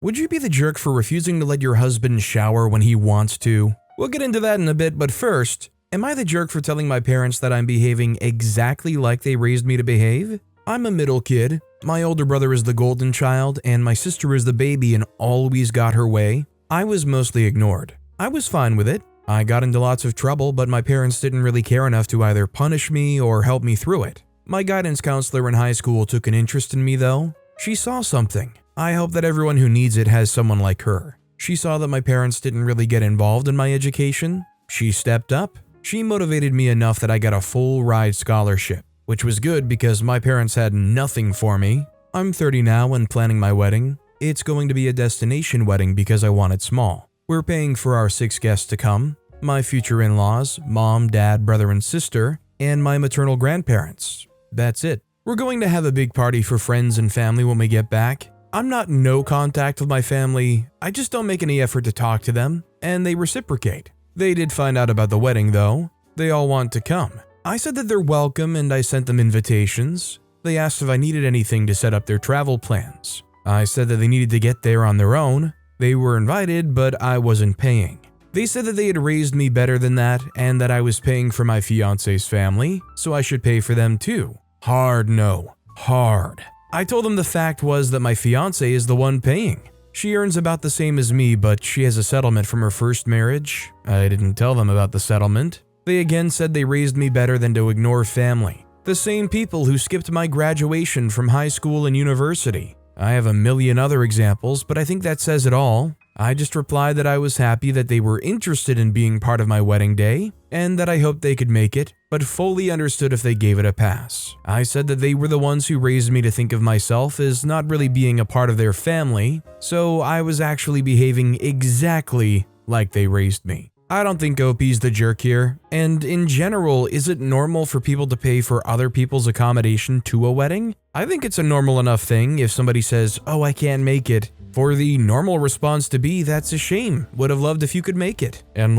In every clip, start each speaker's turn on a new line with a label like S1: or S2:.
S1: Would you be the jerk for refusing to let your husband shower when he wants to? We'll get into that in a bit, but first, am I the jerk for telling my parents that I'm behaving exactly like they raised me to behave? I'm a middle kid. My older brother is the golden child, and my sister is the baby and always got her way. I was mostly ignored. I was fine with it. I got into lots of trouble, but my parents didn't really care enough to either punish me or help me through it. My guidance counselor in high school took an interest in me though. She saw something. I hope that everyone who needs it has someone like her. She saw that my parents didn't really get involved in my education. She stepped up. She motivated me enough that I got a full ride scholarship, which was good because my parents had nothing for me. I'm 30 now and planning my wedding. It's going to be a destination wedding because I want it small. We're paying for our 6 guests to come, my future in-laws, mom, dad, brother and sister, and my maternal grandparents. That's it. We're going to have a big party for friends and family when we get back. I'm not no contact with my family, I just don't make any effort to talk to them, and they reciprocate. They did find out about the wedding though. They all want to come. I said that they're welcome and I sent them invitations. They asked if I needed anything to set up their travel plans. I said that they needed to get there on their own. They were invited, but I wasn't paying. They said that they had raised me better than that and that I was paying for my fiance's family, so I should pay for them too. Hard no. Hard. I told them the fact was that my fiance is the one paying. She earns about the same as me, but she has a settlement from her first marriage. I didn't tell them about the settlement. They again said they raised me better than to ignore family. The same people who skipped my graduation from high school and university. I have a million other examples, but I think that says it all. I just replied that I was happy that they were interested in being part of my wedding day, and that I hoped they could make it, but fully understood if they gave it a pass. I said that they were the ones who raised me to think of myself as not really being a part of their family, so I was actually behaving exactly like they raised me. I don't think OP's the jerk here, and in general, is it normal for people to pay for other people's accommodation to a wedding? I think it's a normal enough thing if somebody says, "Oh, I can't make it," for the normal response to be, "That's a shame, would have loved if you could make it." And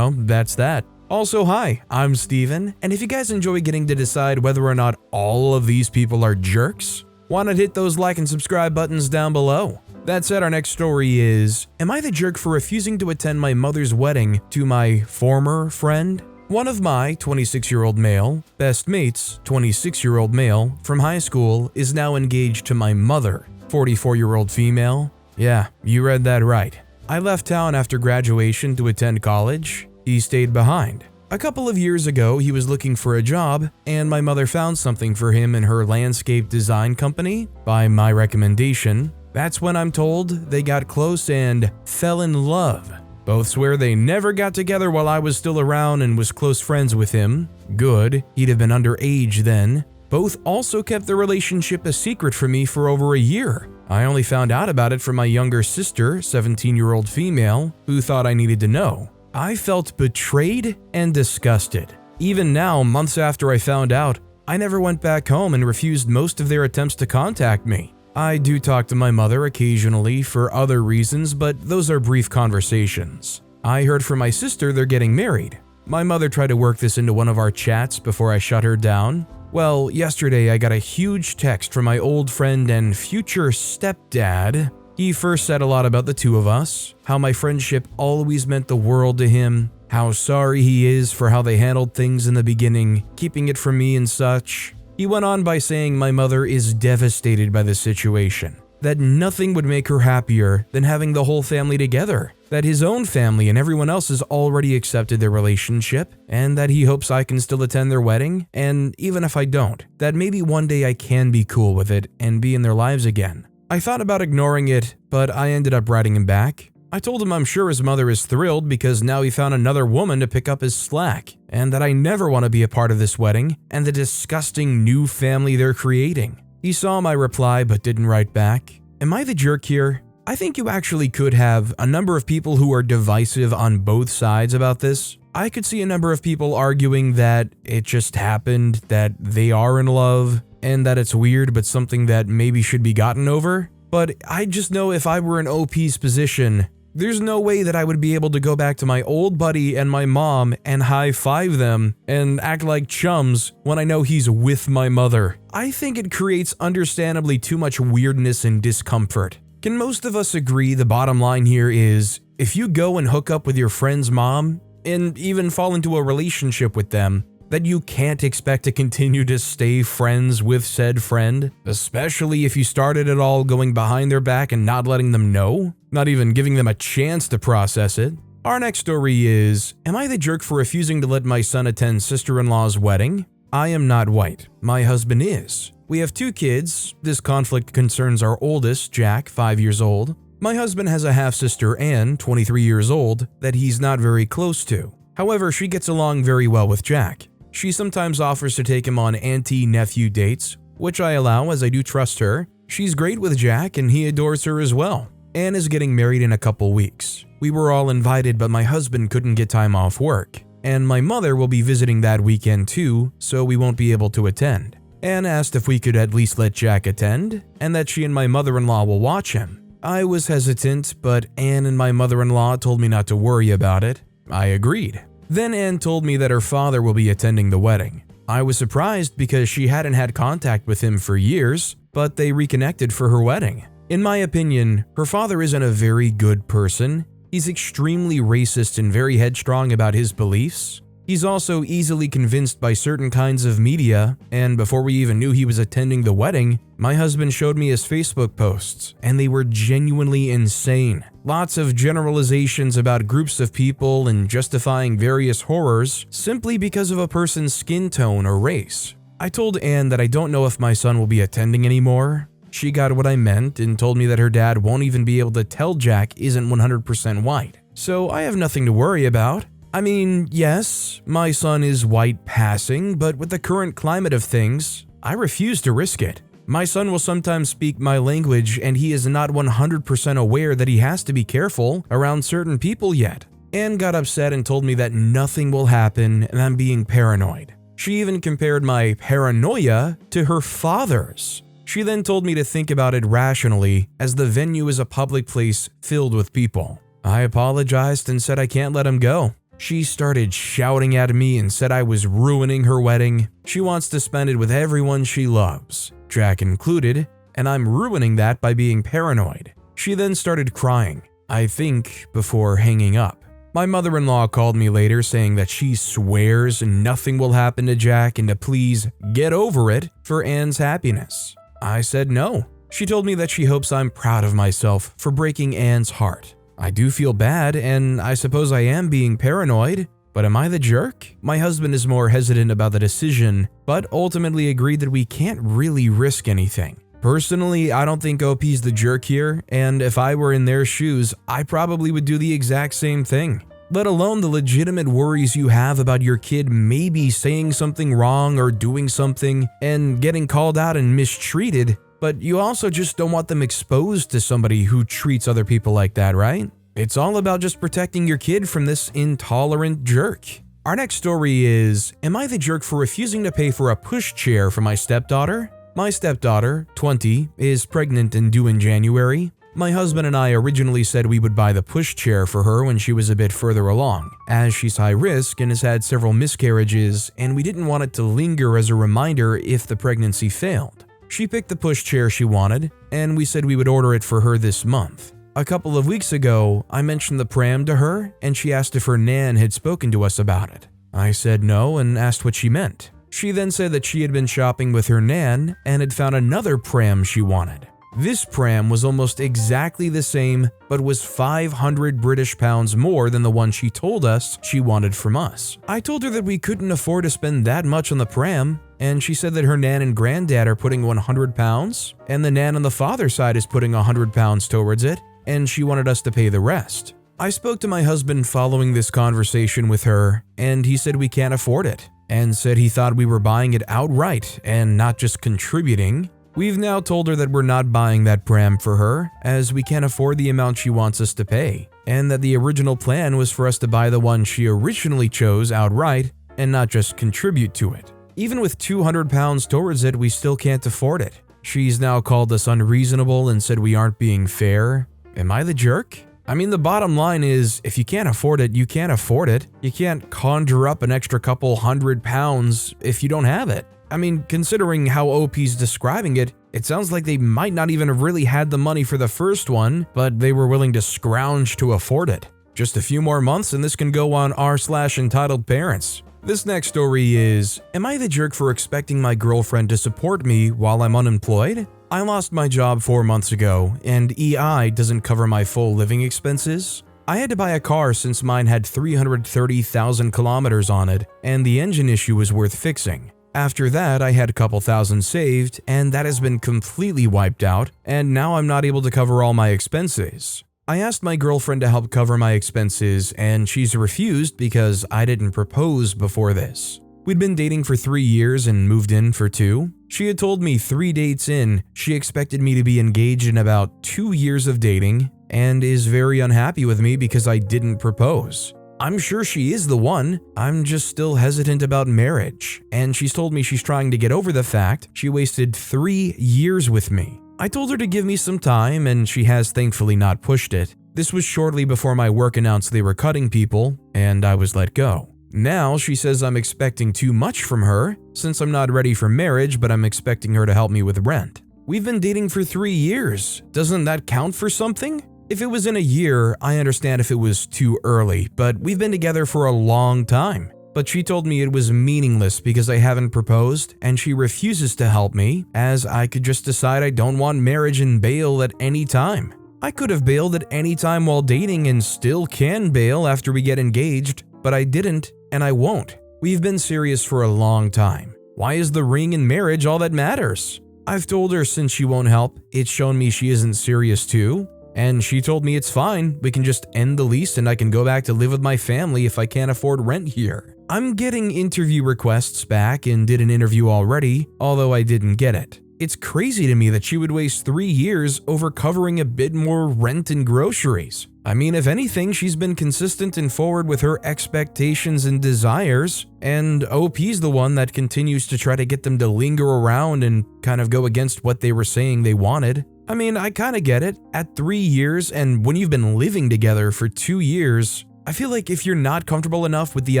S1: that's that. Also, hi, I'm Steven, and if you guys enjoy getting to decide whether or not all of these people are jerks, why not hit those like and subscribe buttons down below? That said, our next story is, am I the jerk for refusing to attend my mother's wedding to my former friend? One of my 26-year-old male best mates, 26-year-old male from high school, is now engaged to my mother, 44-year-old female. Yeah, you read that right. I left town after graduation to attend college. He stayed behind. A couple of years ago, he was looking for a job, and my mother found something for him in her landscape design company by my recommendation. That's when I'm told they got close and fell in love. Both swear they never got together while I was still around and was close friends with him. Good, he'd have been underage then. Both also kept their relationship a secret from me for over a year. I only found out about it from my younger sister, 17-year-old female, who thought I needed to know. I felt betrayed and disgusted. Even now, months after I found out, I never went back home and refused most of their attempts to contact me. I do talk to my mother occasionally for other reasons, but those are brief conversations. I heard from my sister they're getting married. My mother tried to work this into one of our chats before I shut her down. Well, yesterday I got a huge text from my old friend and future stepdad. He first said a lot about the two of us, how my friendship always meant the world to him, how sorry he is for how they handled things in the beginning, keeping it from me and such. He went on by saying my mother is devastated by the situation, that nothing would make her happier than having the whole family together, that his own family and everyone else has already accepted their relationship, and that he hopes I can still attend their wedding, and even if I don't, that maybe one day I can be cool with it and be in their lives again. I thought about ignoring it, but I ended up writing him back. I told him I'm sure his mother is thrilled because now he found another woman to pick up his slack, and that I never want to be a part of this wedding and the disgusting new family they're creating. He saw my reply but didn't write back. Am I the jerk here? I think you actually could have a number of people who are divisive on both sides about this. I could see a number of people arguing that it just happened, that they are in love, and that it's weird but something that maybe should be gotten over. But I just know if I were in OP's position, there's no way that I would be able to go back to my old buddy and my mom and high-five them and act like chums when I know he's with my mother. I think it creates understandably too much weirdness and discomfort. Can most of us agree the bottom line here is, if you go and hook up with your friend's mom, and even fall into a relationship with them, that you can't expect to continue to stay friends with said friend, especially if you started it all going behind their back and not letting them know, not even giving them a chance to process it? Our next story is, am I the jerk for refusing to let my son attend sister-in-law's wedding? I am not white. My husband is. We have 2 kids. This conflict concerns our oldest, Jack, 5 years old. My husband has a half-sister, Anne, 23 years old, that he's not very close to. However, she gets along very well with Jack. She sometimes offers to take him on auntie-nephew dates, which I allow as I do trust her. She's great with Jack and he adores her as well. Anne is getting married in a couple weeks. We were all invited, but my husband couldn't get time off work. And my mother will be visiting that weekend too, so we won't be able to attend. Anne asked if we could at least let Jack attend, and that she and my mother-in-law will watch him. I was hesitant, but Anne and my mother-in-law told me not to worry about it. I agreed. Then Anne told me that her father will be attending the wedding. I was surprised because she hadn't had contact with him for years, but they reconnected for her wedding. In my opinion, her father isn't a very good person. He's extremely racist and very headstrong about his beliefs. He's also easily convinced by certain kinds of media, and before we even knew he was attending the wedding, my husband showed me his Facebook posts, and they were genuinely insane. Lots of generalizations about groups of people and justifying various horrors simply because of a person's skin tone or race. I told Anne that I don't know if my son will be attending anymore. She got what I meant and told me that her dad won't even be able to tell Jack isn't 100% white. So I have nothing to worry about. I mean, yes, my son is white passing, but with the current climate of things, I refuse to risk it. My son will sometimes speak my language and he is not 100% aware that he has to be careful around certain people yet. Anne got upset and told me that nothing will happen and I'm being paranoid. She even compared my paranoia to her father's. She then told me to think about it rationally, as the venue is a public place filled with people. I apologized and said I can't let him go. She started shouting at me and said I was ruining her wedding. She wants to spend it with everyone she loves, Jack included, and I'm ruining that by being paranoid. She then started crying, I think, before hanging up. My mother-in-law called me later saying that she swears nothing will happen to Jack and to please get over it for Anne's happiness. I said no. She told me that she hopes I'm proud of myself for breaking Anne's heart. I do feel bad, and I suppose I am being paranoid, but am I the jerk? My husband is more hesitant about the decision, but ultimately agreed that we can't really risk anything. Personally, I don't think OP's the jerk here, and if I were in their shoes, I probably would do the exact same thing. Let alone the legitimate worries you have about your kid maybe saying something wrong or doing something and getting called out and mistreated, but you also just don't want them exposed to somebody who treats other people like that, right? It's all about just protecting your kid from this intolerant jerk. Our next story is, am I the jerk for refusing to pay for a pushchair for my stepdaughter? My stepdaughter, 20, is pregnant and due in January. My husband and I originally said we would buy the pushchair for her when she was a bit further along, as she's high risk and has had several miscarriages, and we didn't want it to linger as a reminder if the pregnancy failed. She picked the pushchair she wanted, and we said we would order it for her this month. A couple of weeks ago, I mentioned the pram to her, and she asked if her nan had spoken to us about it. I said no and asked what she meant. She then said that she had been shopping with her nan and had found another pram she wanted. This pram was almost exactly the same, but was 500 British pounds more than the one she told us she wanted from us. I told her that we couldn't afford to spend that much on the pram, and she said that her nan and granddad are putting 100 pounds, and the nan on the father's side is putting 100 pounds towards it, and she wanted us to pay the rest. I spoke to my husband following this conversation with her, and he said we can't afford it, and said he thought we were buying it outright and not just contributing. We've now told her that we're not buying that pram for her, as we can't afford the amount she wants us to pay, and that the original plan was for us to buy the one she originally chose outright and not just contribute to it. Even with 200 pounds towards it, we still can't afford it. She's now called us unreasonable and said we aren't being fair. Am I the jerk? I mean, the bottom line is, if you can't afford it, you can't afford it. You can't conjure up an extra couple 100 pounds if you don't have it. I mean, considering how OP's describing it, It sounds like they might not even have really had the money for the first one, but they were willing to scrounge to afford it. Just a few more months and this can go on r/entitled parents. This next story is, am I the jerk for expecting my girlfriend to support me while I'm unemployed? I lost my job 4 months ago, and EI doesn't cover my full living expenses. I had to buy a car since mine had 330,000 kilometers on it, and the engine issue was worth fixing. After that, I had a couple thousand saved, and that has been completely wiped out, and now I'm not able to cover all my expenses. I asked my girlfriend to help cover my expenses, and she's refused because I didn't propose before this. We'd been dating for 3 years and moved in for 2. She had told me 3 dates in, she expected me to be engaged in about 2 years of dating, and is very unhappy with me because I didn't propose. I'm sure she is the one, I'm just still hesitant about marriage, and she's told me she's trying to get over the fact she wasted 3 years with me. I told her to give me some time, and she has thankfully not pushed it. This was shortly before my work announced they were cutting people, and I was let go. Now she says I'm expecting too much from her, since I'm not ready for marriage, but I'm expecting her to help me with rent. We've been dating for 3 years. Doesn't that count for something? If it was in a year, I understand if it was too early, but we've been together for a long time. But she told me it was meaningless because I haven't proposed, and she refuses to help me, as I could just decide I don't want marriage and bail at any time. I could have bailed at any time while dating and still can bail after we get engaged, but I didn't, and I won't. We've been serious for a long time. Why is the ring and marriage all that matters? I've told her since she won't help, it's shown me she isn't serious too. And she told me it's fine, we can just end the lease and I can go back to live with my family if I can't afford rent here. I'm getting interview requests back and did an interview already, although I didn't get it. It's crazy to me that she would waste 3 years over covering a bit more rent and groceries. I mean, if anything, she's been consistent and forward with her expectations and desires, and OP's the one that continues to try to get them to linger around and kind of go against what they were saying they wanted. I mean, I kind of get it. At 3 years, and when you've been living together for 2 years, I feel like if you're not comfortable enough with the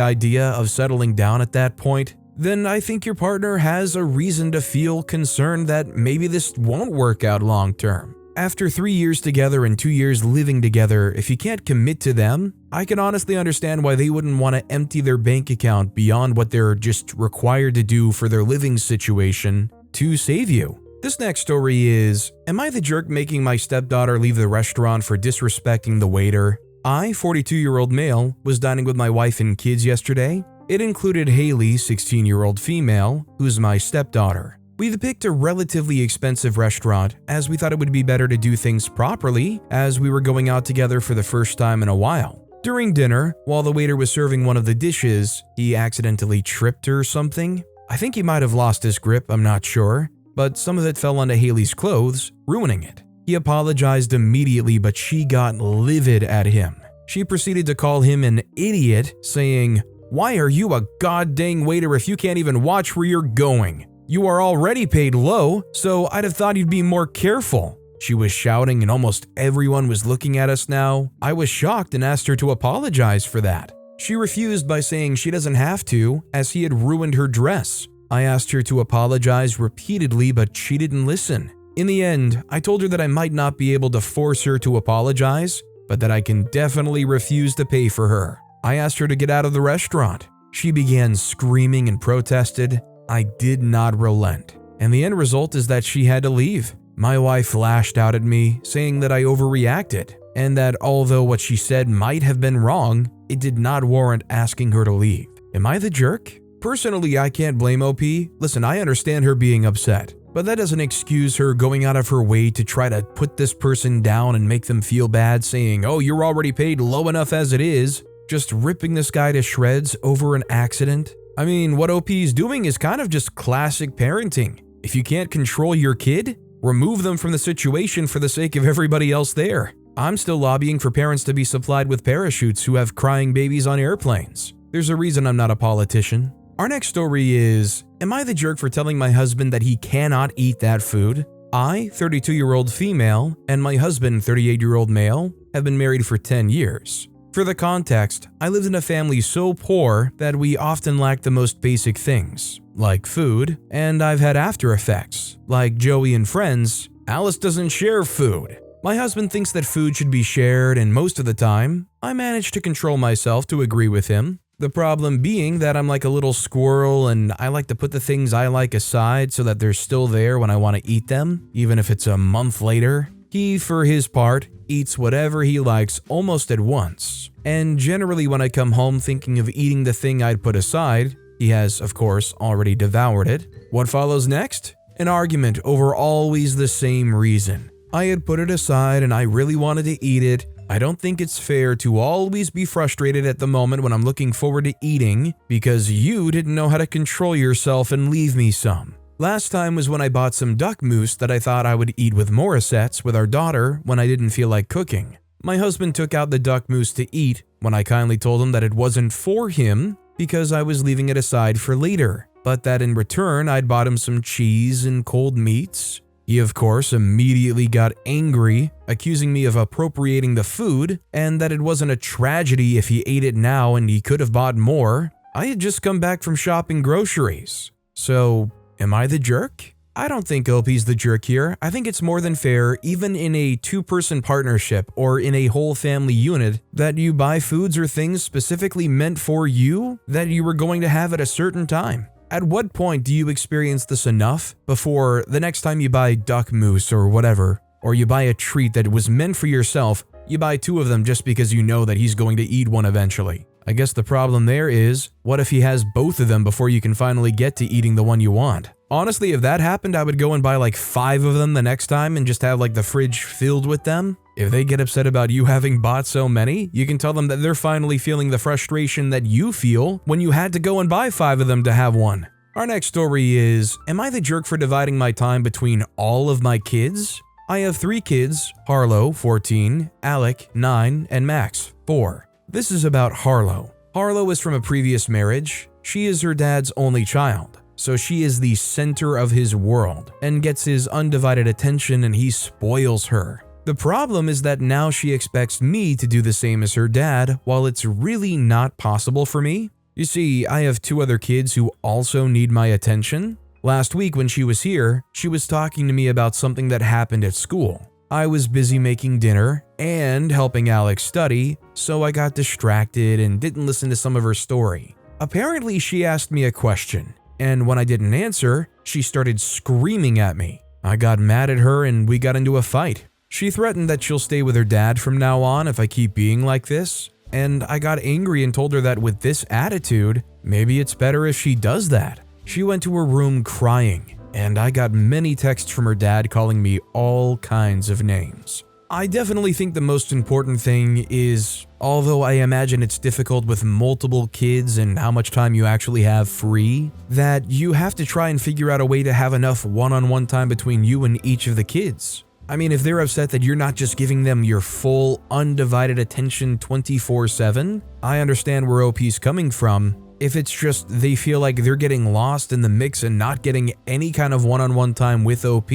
S1: idea of settling down at that point, then I think your partner has a reason to feel concerned that maybe this won't work out long term. After 3 years together and 2 years living together, if you can't commit to them, I can honestly understand why they wouldn't want to empty their bank account beyond what they're just required to do for their living situation to save you. This next story is, am I the jerk making my stepdaughter leave the restaurant for disrespecting the waiter? I, 42-year-old male, was dining with my wife and kids yesterday. It included Haley, 16-year-old female, who's my stepdaughter. We picked a relatively expensive restaurant as we thought it would be better to do things properly as we were going out together for the first time in a while. During dinner, while the waiter was serving one of the dishes, he accidentally tripped or something. I think he might have lost his grip, I'm not sure, but some of it fell onto Haley's clothes, ruining it. He apologized immediately, but she got livid at him. She proceeded to call him an idiot, saying, "Why are you a goddamn waiter if you can't even watch where you're going? You are already paid low, so I'd have thought you'd be more careful." She was shouting and almost everyone was looking at us now. I was shocked and asked her to apologize for that. She refused by saying she doesn't have to, as he had ruined her dress. I asked her to apologize repeatedly, but she didn't listen. In the end, I told her that I might not be able to force her to apologize, but that I can definitely refuse to pay for her. I asked her to get out of the restaurant. She began screaming and protested. I did not relent, and the end result is that she had to leave. My wife lashed out at me, saying that I overreacted, and that although what she said might have been wrong, it did not warrant asking her to leave. Am I the jerk? Personally, I can't blame OP. Listen, I understand her being upset, but that doesn't excuse her going out of her way to try to put this person down and make them feel bad, saying, "Oh, you're already paid low enough as it is," just ripping this guy to shreds over an accident. I mean, what OP is doing is kind of just classic parenting. If you can't control your kid, remove them from the situation for the sake of everybody else there. I'm still lobbying for parents to be supplied with parachutes who have crying babies on airplanes. There's a reason I'm not a politician. Our next story is, am I the jerk for telling my husband that he cannot eat that food? I, 32-year-old female, and my husband, 38-year-old male, have been married for 10 years. For the context, I lived in a family so poor that we often lacked the most basic things, like food, and I've had after effects. Like Joey and Friends, Alice doesn't share food. My husband thinks that food should be shared, and most of the time, I manage to control myself to agree with him. The problem being that I'm like a little squirrel and I like to put the things I like aside so that they're still there when I want to eat them, even if it's a month later. He, for his part, eats whatever he likes almost at once. And generally when I come home thinking of eating the thing I'd put aside, he has, of course, already devoured it. What follows next? An argument over always the same reason. I had put it aside and I really wanted to eat it. I don't think it's fair to always be frustrated at the moment when I'm looking forward to eating because you didn't know how to control yourself and leave me some. Last time was when I bought some duck mousse that I thought I would eat with Morissettes with our daughter when I didn't feel like cooking. My husband took out the duck mousse to eat when I kindly told him that it wasn't for him because I was leaving it aside for later, but that in return I'd bought him some cheese and cold meats. He, of course, immediately got angry, accusing me of appropriating the food and that it wasn't a tragedy if he ate it now and he could have bought more. I had just come back from shopping groceries. So, am I the jerk? I don't think OP's the jerk here. I think it's more than fair, even in a two-person partnership or in a whole family unit, that you buy foods or things specifically meant for you that you were going to have at a certain time. At what point do you experience this enough before the next time you buy duck mousse or whatever, or you buy a treat that was meant for yourself, you buy two of them just because you know that he's going to eat one eventually? I guess the problem there is, what if he has both of them before you can finally get to eating the one you want? Honestly, if that happened, I would go and buy like 5 of them the next time and just have like the fridge filled with them. If they get upset about you having bought so many, you can tell them that they're finally feeling the frustration that you feel when you had to go and buy 5 of them to have one. Our next story is, am I the jerk for dividing my time between all of my kids? I have 3 kids, Harlow, 14, Alec, 9, and Max, 4. This is about Harlow. Harlow is from a previous marriage. She is her dad's only child, so she is the center of his world and gets his undivided attention and he spoils her. The problem is that now she expects me to do the same as her dad while it's really not possible for me. You see, I have 2 other kids who also need my attention. Last week when she was here, she was talking to me about something that happened at school. I was busy making dinner and helping Alex study, so I got distracted and didn't listen to some of her story. Apparently, she asked me a question, and when I didn't answer, she started screaming at me. I got mad at her and we got into a fight. She threatened that she'll stay with her dad from now on if I keep being like this, and I got angry and told her that with this attitude, maybe it's better if she does that. She went to her room crying, and I got many texts from her dad calling me all kinds of names. I definitely think the most important thing is, although I imagine it's difficult with multiple kids and how much time you actually have free, that you have to try and figure out a way to have enough one-on-one time between you and each of the kids. I mean, if they're upset that you're not just giving them your full, undivided attention 24/7, I understand where OP's coming from. If it's just they feel like they're getting lost in the mix and not getting any kind of one-on-one time with OP,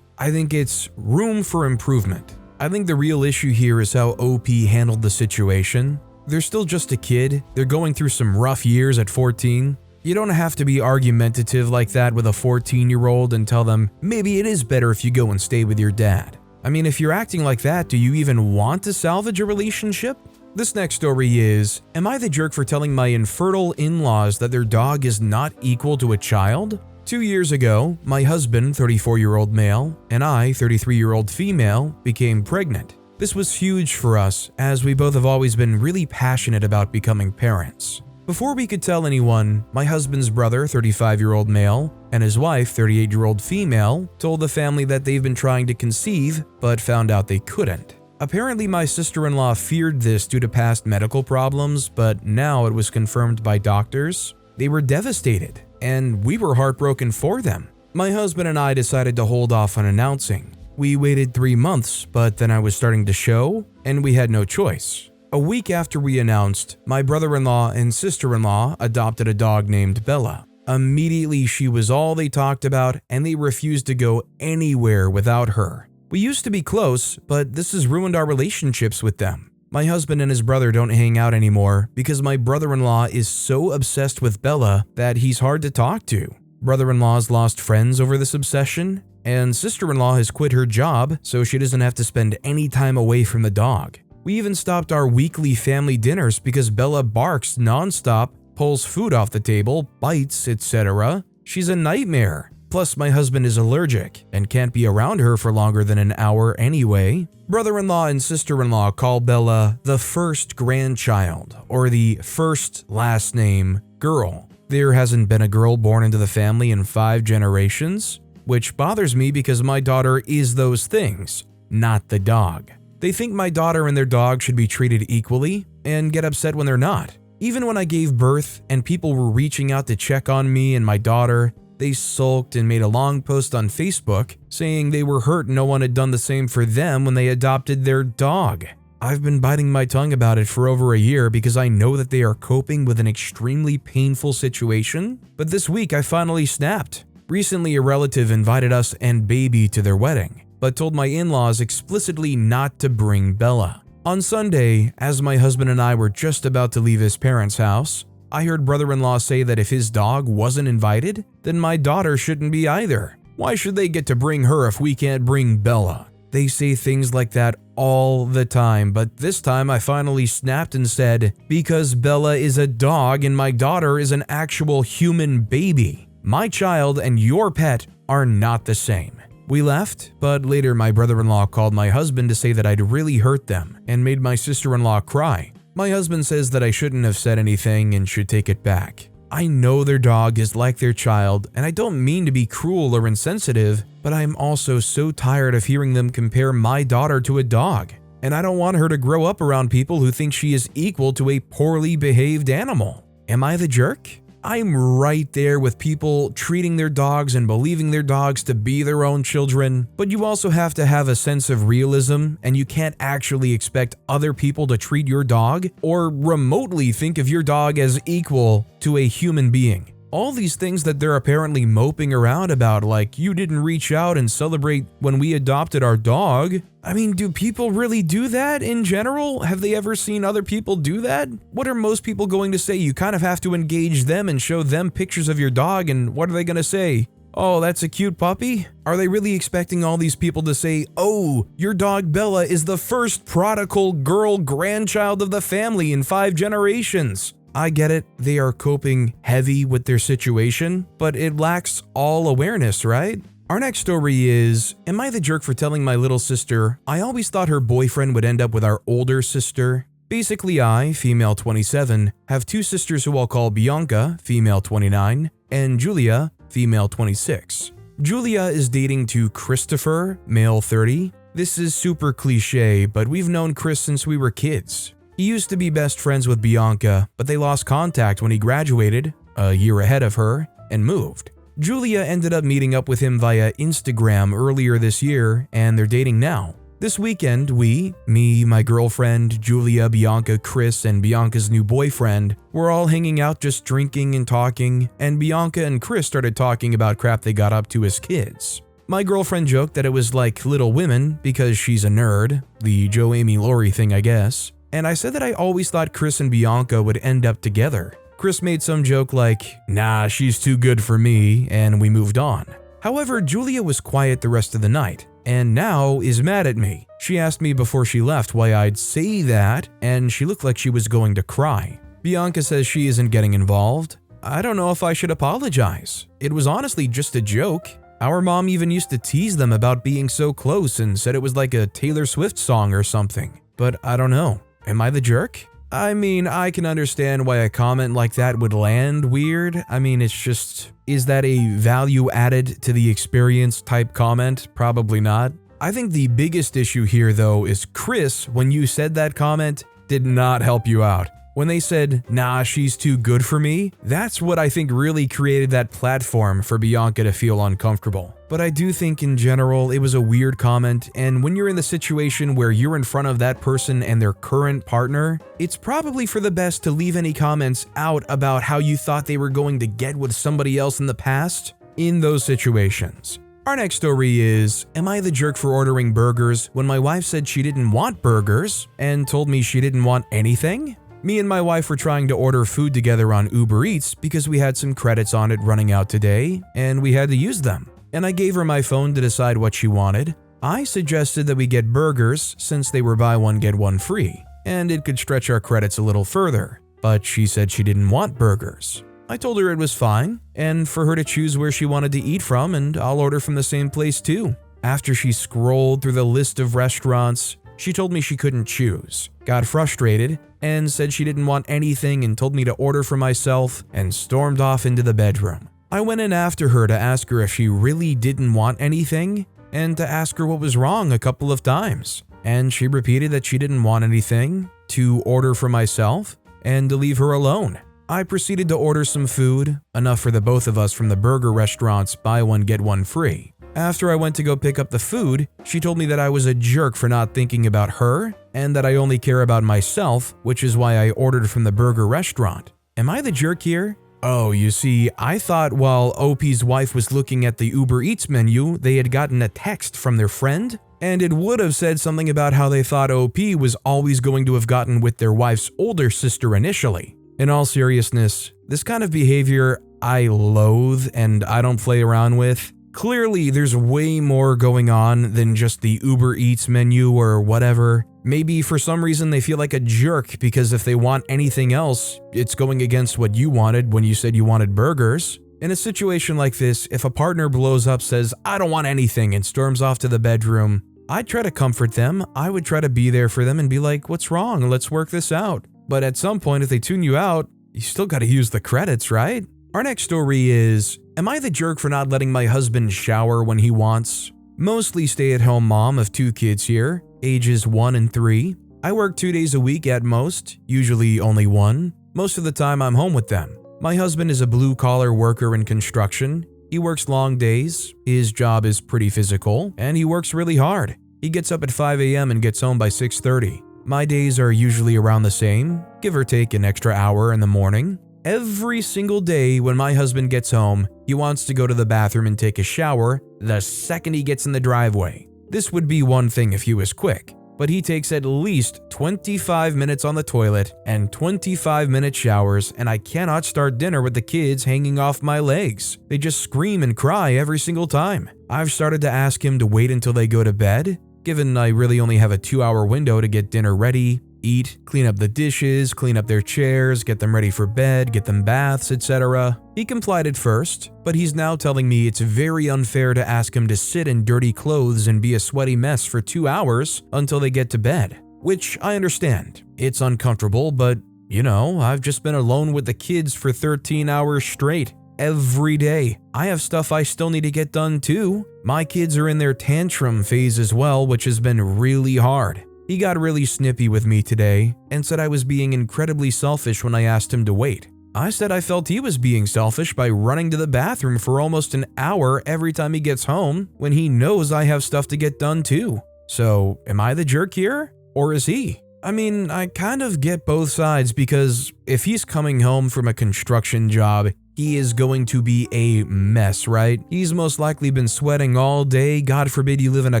S1: I think it's room for improvement. I think the real issue here is how OP handled the situation. They're still just a kid. They're going through some rough years at 14. You don't have to be argumentative like that with a 14-year-old and tell them, maybe it is better if you go and stay with your dad. I mean, if you're acting like that, do you even want to salvage a relationship? This next story is, am I the jerk for telling my infertile in-laws that their dog is not equal to a child? 2 years ago, my husband, 34-year-old male, and I, 33-year-old female, became pregnant. This was huge for us, as we both have always been really passionate about becoming parents. Before we could tell anyone, my husband's brother, 35-year-old male, and his wife, 38-year-old female, told the family that they've been trying to conceive, but found out they couldn't. Apparently, my sister-in-law feared this due to past medical problems, but now it was confirmed by doctors. They were devastated, and we were heartbroken for them. My husband and I decided to hold off on announcing. We waited 3 months, but then I was starting to show, and we had no choice. A week after we announced, my brother-in-law and sister-in-law adopted a dog named Bella. Immediately, she was all they talked about, and they refused to go anywhere without her. We used to be close, but this has ruined our relationships with them. My husband and his brother don't hang out anymore because my brother-in-law is so obsessed with Bella that he's hard to talk to. Brother-in-law's lost friends over this obsession, and sister-in-law has quit her job so she doesn't have to spend any time away from the dog. We even stopped our weekly family dinners because Bella barks nonstop, pulls food off the table, bites, etc. She's a nightmare. Plus, my husband is allergic and can't be around her for longer than an hour anyway. Brother-in-law and sister-in-law call Bella the first grandchild, or the first last name girl. There hasn't been a girl born into the family in 5 generations, which bothers me because my daughter is those things, not the dog. They think my daughter and their dog should be treated equally and get upset when they're not. Even when I gave birth and people were reaching out to check on me and my daughter, they sulked and made a long post on Facebook saying they were hurt no one had done the same for them when they adopted their dog. I've been biting my tongue about it for over a year because I know that they are coping with an extremely painful situation, but this week I finally snapped. Recently, a relative invited us and baby to their wedding, but told my in-laws explicitly not to bring Bella. On Sunday, as my husband and I were just about to leave his parents' house, I heard brother-in-law say that if his dog wasn't invited, then my daughter shouldn't be either. Why should they get to bring her if we can't bring Bella? They say things like that all the time, but this time I finally snapped and said, because Bella is a dog and my daughter is an actual human baby. My child and your pet are not the same. We left, but later my brother-in-law called my husband to say that I'd really hurt them and made my sister-in-law cry. My husband says that I shouldn't have said anything and should take it back. I know their dog is like their child, and I don't mean to be cruel or insensitive, but I am also so tired of hearing them compare my daughter to a dog, and I don't want her to grow up around people who think she is equal to a poorly behaved animal. Am I the jerk? I'm right there with people treating their dogs and believing their dogs to be their own children, but you also have to have a sense of realism, and you can't actually expect other people to treat your dog or remotely think of your dog as equal to a human being. All these things that they're apparently moping around about, like you didn't reach out and celebrate when we adopted our dog. I mean, do people really do that in general? Have they ever seen other people do that? What are most people going to say? You kind of have to engage them and show them pictures of your dog, and what are they going to say? Oh, that's a cute puppy? Are they really expecting all these people to say, oh, your dog Bella is the first prodigal girl grandchild of the family in 5 generations? I get it, they are coping heavy with their situation, but it lacks all awareness, right? Our next story is, am I the jerk for telling my little sister I always thought her boyfriend would end up with our older sister? Basically, I, female 27, have 2 sisters who I'll call Bianca, female 29, and Julia, female 26. Julia is dating to Christopher, male 30. This is super cliche, but we've known Chris since we were kids. He used to be best friends with Bianca, but they lost contact when he graduated, a year ahead of her, and moved. Julia ended up meeting up with him via Instagram earlier this year, and they're dating now. This weekend, me, my girlfriend, Julia, Bianca, Chris, and Bianca's new boyfriend, were all hanging out just drinking and talking, and Bianca and Chris started talking about crap they got up to as kids. My girlfriend joked that it was like Little Women because she's a nerd, the Joe Amy Laurie thing I guess, and I said that I always thought Chris and Bianca would end up together. Chris made some joke like, nah, she's too good for me, and we moved on. However, Julia was quiet the rest of the night, and now is mad at me. She asked me before she left why I'd say that, and she looked like she was going to cry. Bianca says she isn't getting involved. I don't know if I should apologize. It was honestly just a joke. Our mom even used to tease them about being so close and said it was like a Taylor Swift song or something. But I don't know. Am I the jerk? I mean, I can understand why a comment like that would land weird. I mean, it's just, is that a value added to the experience type comment? Probably not. I think the biggest issue here though is Chris, when you said that comment, did not help you out. When they said, nah, she's too good for me, that's what I think really created that platform for Bianca to feel uncomfortable. But I do think in general it was a weird comment, and when you're in the situation where you're in front of that person and their current partner, it's probably for the best to leave any comments out about how you thought they were going to get with somebody else in the past in those situations. Our next story is, am I the jerk for ordering burgers when my wife said she didn't want burgers and told me she didn't want anything? Me and my wife were trying to order food together on Uber Eats because we had some credits on it running out today and we had to use them. And I gave her my phone to decide what she wanted. I suggested that we get burgers since they were buy one get one free, and it could stretch our credits a little further. But she said she didn't want burgers. I told her it was fine, and for her to choose where she wanted to eat from, and I'll order from the same place too. After she scrolled through the list of restaurants, she told me she couldn't choose, got frustrated, and said she didn't want anything and told me to order for myself and stormed off into the bedroom. I went in after her to ask her if she really didn't want anything and to ask her what was wrong a couple of times. And she repeated that she didn't want anything, to order for myself, and to leave her alone. I proceeded to order some food, enough for the both of us from the burger restaurant's buy one get one free. After I went to go pick up the food, she told me that I was a jerk for not thinking about her and that I only care about myself, which is why I ordered from the burger restaurant. Am I the jerk here? Oh, you see, I thought while OP's wife was looking at the Uber Eats menu, they had gotten a text from their friend, and it would have said something about how they thought OP was always going to have gotten with their wife's older sister initially. In all seriousness, this kind of behavior I loathe and I don't play around with. Clearly, there's way more going on than just the Uber Eats menu or whatever. Maybe for some reason they feel like a jerk because if they want anything else, it's going against what you wanted when you said you wanted burgers. In a situation like this, if a partner blows up, says, "I don't want anything," and storms off to the bedroom, I'd try to comfort them. I would try to be there for them and be like, "What's wrong? Let's work this out." But at some point, if they tune you out, you still gotta use the credits, right? Our next story is, am I the jerk for not letting my husband shower when he wants? Mostly stay-at-home mom of 2 kids here, ages 1 and 3. I work 2 days a week at most, usually only 1. Most of the time I'm home with them. My husband is a blue-collar worker in construction. He works long days, his job is pretty physical, and he works really hard. He gets up at 5 a.m. and gets home by 6:30. My days are usually around the same, give or take an extra hour in the morning. Every single day when my husband gets home, he wants to go to the bathroom and take a shower the second he gets in the driveway. This would be one thing if he was quick, but he takes at least 25 minutes on the toilet and 25-minute showers, and I cannot start dinner with the kids hanging off my legs. They just scream and cry every single time. I've started to ask him to wait until they go to bed, given I really only have a 2-hour window to get dinner ready, eat, clean up the dishes, clean up their chairs, get them ready for bed, get them baths, etc. He complied at first, but he's now telling me it's very unfair to ask him to sit in dirty clothes and be a sweaty mess for 2 hours until they get to bed. Which I understand. It's uncomfortable, but you know, I've just been alone with the kids for 13 hours straight. Every day. I have stuff I still need to get done too. My kids are in their tantrum phase as well, which has been really hard. He got really snippy with me today and said I was being incredibly selfish when I asked him to wait. I said I felt he was being selfish by running to the bathroom for almost an hour every time he gets home when he knows I have stuff to get done too. So, am I the jerk here? Or is he? I mean, I kind of get both sides because if he's coming home from a construction job, he is going to be a mess, right? He's most likely been sweating all day. God forbid you live in a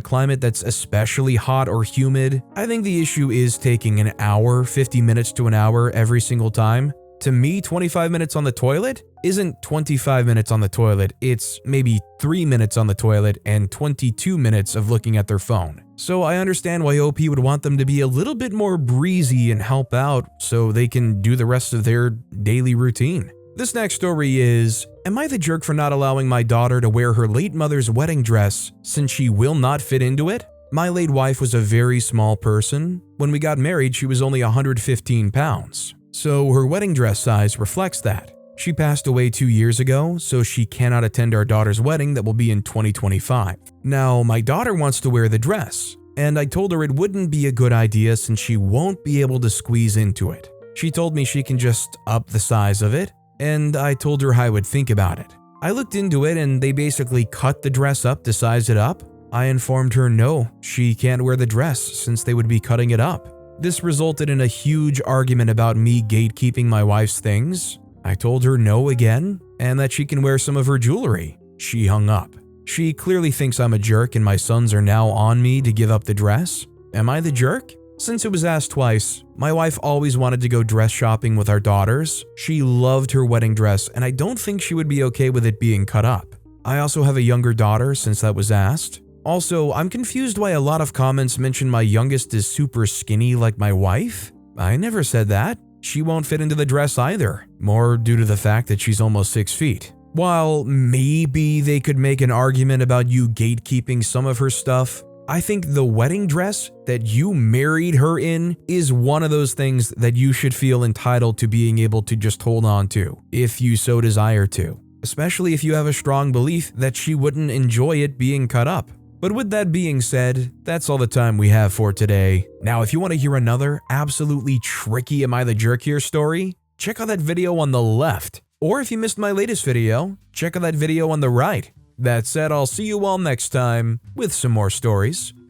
S1: climate that's especially hot or humid. I think the issue is taking an hour, 50 minutes to an hour every single time. To me, 25 minutes on the toilet isn't 25 minutes on the toilet. It's maybe 3 minutes on the toilet and 22 minutes of looking at their phone. So I understand why OP would want them to be a little bit more breezy and help out so they can do the rest of their daily routine. This next story is, am I the jerk for not allowing my daughter to wear her late mother's wedding dress since she will not fit into it? My late wife was a very small person. When we got married, she was only 115 pounds. So her wedding dress size reflects that. She passed away 2 years ago, so she cannot attend our daughter's wedding that will be in 2025. Now, my daughter wants to wear the dress, and I told her it wouldn't be a good idea since she won't be able to squeeze into it. She told me she can just up the size of it, and I told her I would think about it. I looked into it and they basically cut the dress up to size it up. I informed her no, she can't wear the dress since they would be cutting it up. This resulted in a huge argument about me gatekeeping my wife's things. I told her no again and that she can wear some of her jewelry. She hung up. She clearly thinks I'm a jerk and my sons are now on me to give up the dress. Am I the jerk? Since it was asked twice, my wife always wanted to go dress shopping with our daughters. She loved her wedding dress and I don't think she would be okay with it being cut up. I also have a younger daughter since that was asked. Also, I'm confused why a lot of comments mention my youngest is super skinny like my wife. I never said that. She won't fit into the dress either, more due to the fact that she's almost 6 feet. While maybe they could make an argument about you gatekeeping some of her stuff, I think the wedding dress that you married her in is one of those things that you should feel entitled to being able to just hold on to, if you so desire to, especially if you have a strong belief that she wouldn't enjoy it being cut up. But with that being said, that's all the time we have for today. Now, if you want to hear another absolutely tricky Am I the Jerk Here story, check out that video on the left. Or if you missed my latest video, check out that video on the right. That said, I'll see you all next time with some more stories.